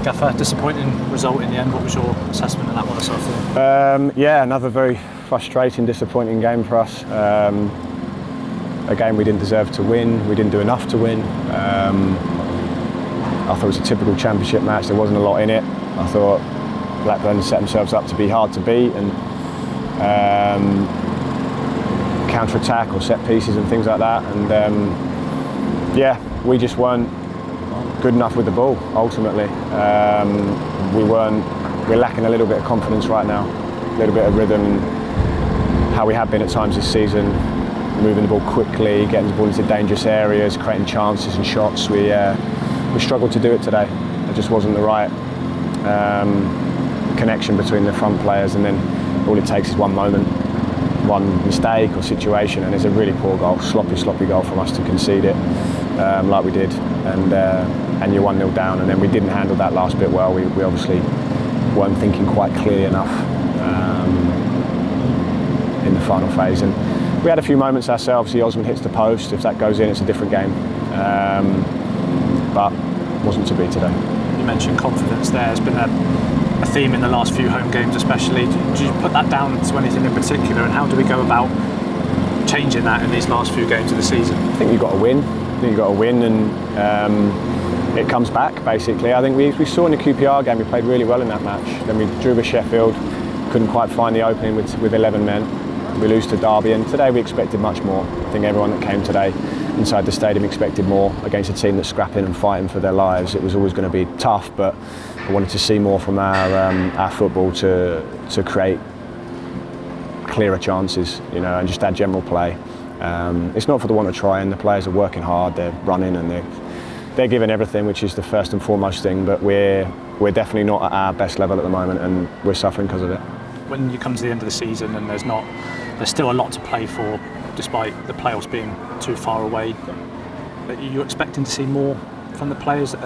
Gaffer, disappointing result in the end. What was your assessment of that one so far? Yeah, another very frustrating, disappointing game for us. A game we didn't deserve to win. We didn't do enough to win. I thought it was a typical championship match. There wasn't a lot in it. I thought Blackburn set themselves up to be hard to beat and counter-attack or set pieces and things like that. And yeah, we just weren't good enough with the ball. Ultimately, we're lacking a little bit of confidence right now, a little bit of rhythm, and how we have been at times this season, moving the ball quickly, getting the ball into dangerous areas, creating chances and shots. We struggled to do it today. It just wasn't the right connection between the front players, and then all it takes is one moment, one mistake or situation, and it's a really poor goal, sloppy goal from us to concede it like we did, and you're 1-0 down, and then we didn't handle that last bit well. We obviously weren't thinking quite clearly enough in the final phase, and we had a few moments ourselves. The Osman hits the post. If that goes in, it's a different game, but wasn't to be today. You mentioned confidence there. It's been a theme in the last few home games especially. Do you put that down to anything in particular, and how do we go about changing that in these last few games of the season? I think you've got to win. And it comes back basically. I think we saw in the QPR game we played really well in that match. Then we drew with Sheffield, couldn't quite find the opening with 11 men. We lose to Derby, and today we expected much more. I think everyone that came today inside the stadium expected more against a team that's scrapping and fighting for their lives. It was always going to be tough, but I wanted to see more from our football to create clearer chances, and just our general play. It's not for the want of trying. The players are working hard, they're running, and they're giving everything, which is the first and foremost thing. But we're definitely not at our best level at the moment, and we're suffering because of it. When you come to the end of the season and there's still a lot to play for, despite the playoffs being too far away, are you expecting to see more from the players?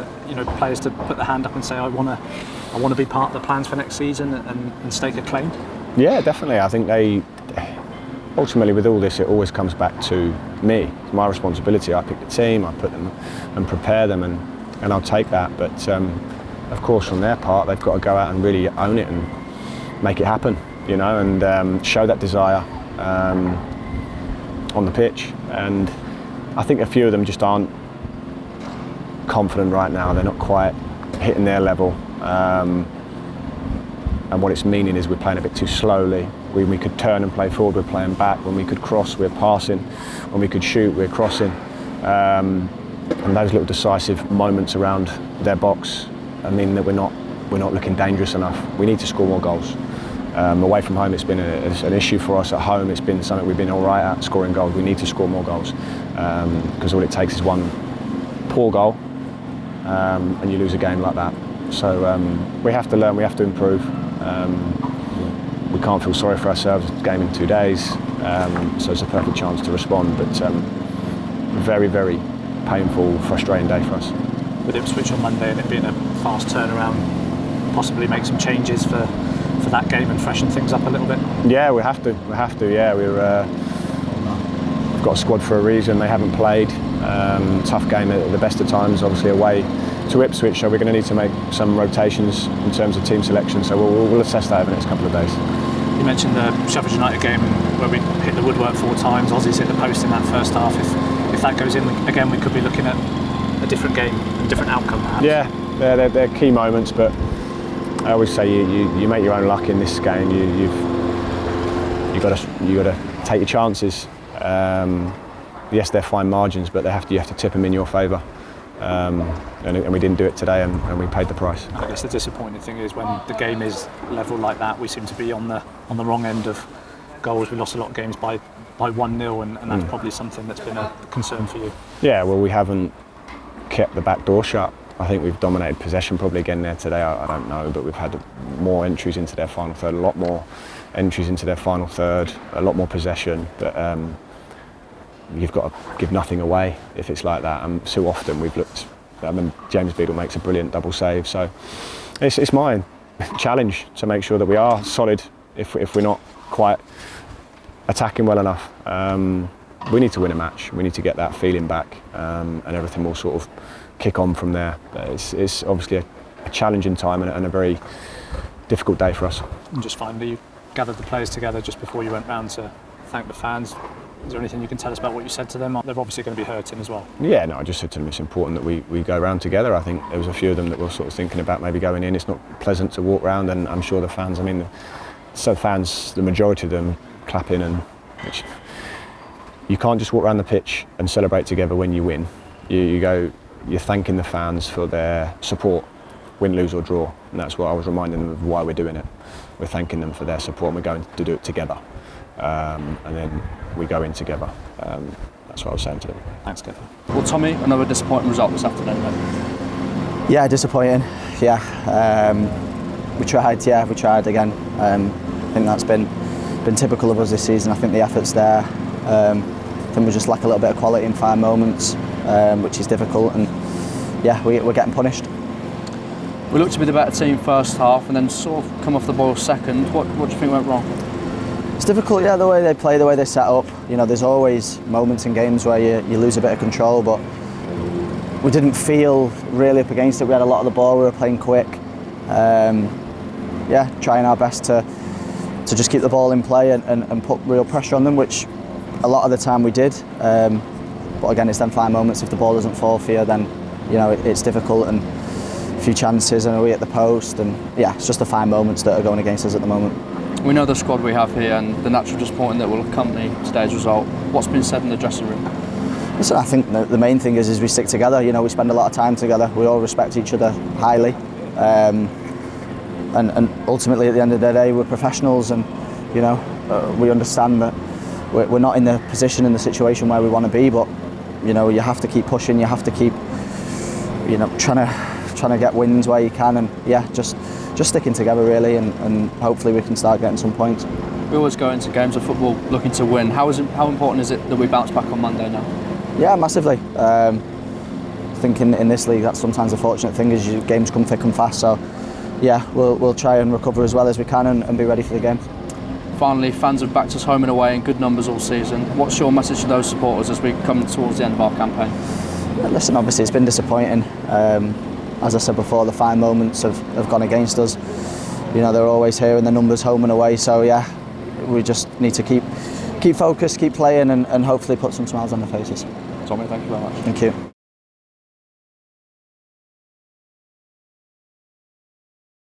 Players to put their hand up and say, I want to be part of the plans for next season and stake a claim? Yeah, definitely. I think ultimately with all this, it always comes back to me. It's my responsibility. I pick the team, I put them and prepare them, and I'll take that. But of course, from their part, they've got to go out and really own it and make it happen, and show that desire on the pitch. And I think a few of them just aren't confident right now. They're not quite hitting their level. And what it's meaning is we're playing a bit too slowly. When we could turn and play forward, we're playing back. When we could cross, we're passing. When we could shoot, we're crossing. And those little decisive moments around their box mean that we're not looking dangerous enough. We need to score more goals. Away from home, it's been an issue for us. At home, it's been something we've been all right at, scoring goals. We need to score more goals because all it takes is one poor goal and you lose a game like that. So we have to learn, we have to improve. We can't feel sorry for ourselves. It's a game in 2 days, so it's a perfect chance to respond. But very, very painful, frustrating day for us. With Ipswich on Monday and it being a fast turnaround, possibly make some changes for that game and freshen things up a little bit? Yeah, we have to. Yeah, we've got a squad for a reason. They haven't played. Tough game at the best of times, obviously away to Ipswich, so we're going to need to make some rotations in terms of team selection. So we'll assess that over the next couple of days. You mentioned the Sheffield United game where we hit the woodwork 4 times. Aussies hit the post in that first half. If that goes in again, we could be looking at a different game, a different outcome perhaps. Yeah, they're key moments, but I always say you make your own luck in this game. You've got to take your chances. Yes, they're fine margins, but you have to tip them in your favour. And we didn't do it today, and we paid the price. I guess the disappointing thing is when the game is level like that, we seem to be on the wrong end of goals. We lost a lot of games by 1-0, and that's probably something that's been a concern for you. Yeah, well, we haven't kept the back door shut. I think we've dominated possession probably again there today. I don't know, but we've had more entries into their final third, a lot more entries into their final third, a lot more possession. But you've got to give nothing away if it's like that. And so often we've looked. I mean, James Beadle makes a brilliant double save. So it's my challenge to make sure that we are solid if we're not quite attacking well enough. We need to win a match. We need to get that feeling back, and everything will sort of kick on from there. It's obviously challenging time and a very difficult day for us. And just finally, you gathered the players together just before you went round to thank the fans. Is there anything you can tell us about what you said to them? They're obviously going to be hurting as well. Yeah, no, I just said to them it's important that we go round together. I think there was a few of them that were sort of thinking about maybe going in. It's not pleasant to walk round, and I'm sure the fans, the majority of them clapping, and which you can't just walk around the pitch and celebrate together when you win. You're thanking the fans for their support, win, lose or draw, and that's what I was reminding them of why we're doing it. We're thanking them for their support, and we're going to do it together, and then we go in together. That's what I was saying to them. Thanks, Kevin. Well, Tommy, another disappointing result this afternoon then. Yeah, disappointing. Yeah, we tried again. I think that's been typical of us this season. I think the effort's there. I think we just lack a little bit of quality in fine moments, which is difficult, and yeah, we're getting punished. We looked to be the better team first half and then sort of come off the ball second. What do you think went wrong? It's difficult, yeah, the way they play, the way they set up. You know, there's always moments in games where you lose a bit of control, but we didn't feel really up against it. We had a lot of the ball, we were playing quick. Yeah, trying our best to just keep the ball in play and put real pressure on them, which a lot of the time we did. But again, it's them fine moments. If the ball doesn't fall for you, then you know it's difficult, and a few chances and we at the post, and yeah, it's just the fine moments that are going against us at the moment. We know the squad we have here and the natural disappointment that will accompany today's result. What's been said in the dressing room? Listen, I think the main thing is we stick together. You know, we spend a lot of time together. We all respect each other highly, and ultimately at the end of the day, we're professionals, and you know, we understand that we're not in the position, in the situation where we want to be. But you know, you have to keep pushing. You have to keep, you know, trying to get wins where you can, and yeah, just sticking together really, and hopefully we can start getting some points. We always go into games of football looking to win. How important is it that we bounce back on Monday now? Yeah, massively. I think in this league that's sometimes the fortunate thing is games come thick and fast. So yeah, we'll try and recover as well as we can and be ready for the game. Finally, fans have backed us home and away in good numbers all season. What's your message to those supporters as we come towards the end of our campaign? Yeah, listen, obviously it's been disappointing. As I said before, the fine moments have gone against us. You know, they're always here in the numbers home and away. So yeah, we just need to keep focused, keep playing, and hopefully put some smiles on their faces. Tommy, thank you very much. Thank you.